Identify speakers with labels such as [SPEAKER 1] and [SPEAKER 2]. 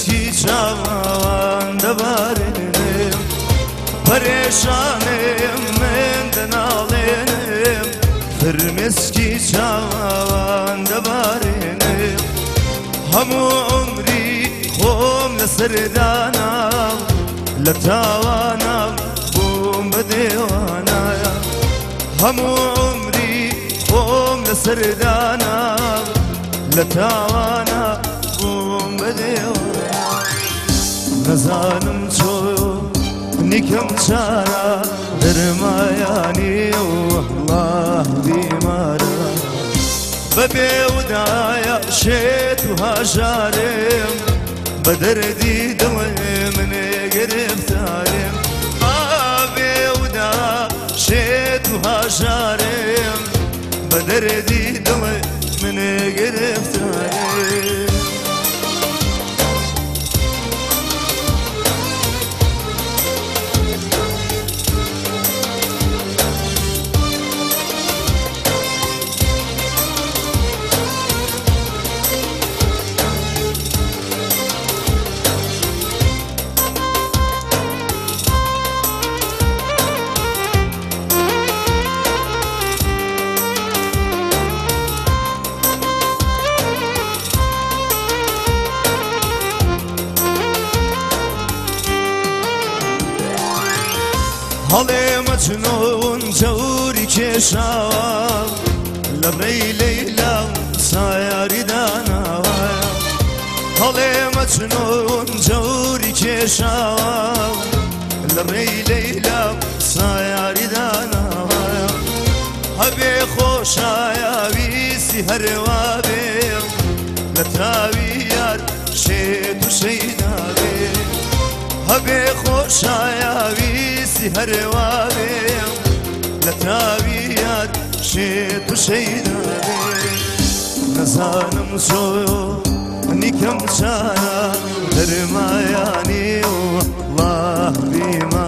[SPEAKER 1] مسکی چاوان دەبارێنم پەرێشانم من دەناڵێنم فرمسکی چاوان دەبارێنم هەموو عمری خۆم لەسەردانام لە تاوانام بووم بە دێوانایە هەموو عمری خۆم لەسەردانام لە تاوانە بووم بە دێوانە نەزانم چۆ نیکەم چارە دەرمایانی وەڵڵاه بیمارە بەبێ ودایە شێت و هاژارێم بە دەردی دڵێ منێ گرفتارێم بێ ودا شێت و هاژارێم بە دەردی دڵێ منێ گرفتارێم هەڵێ مەجنون جەوری کێشاوە لەبرەی لەیلا سایاری داناوایە هەڵێ مەجنون جەوری کێشاوە لەبرەی لەیلا سایاری داناوایە هەبێ خۆشایە ویسی هەروا بێ لە تاوی یار شێت و شەیدا بێ هەبێ خۆشایە ویسی هەروا بێ لە تاوی یار شێت و شەیدا بێ نەزانم چۆ نیکەم چارە دەرمایانی وەڵڵاه بیمارە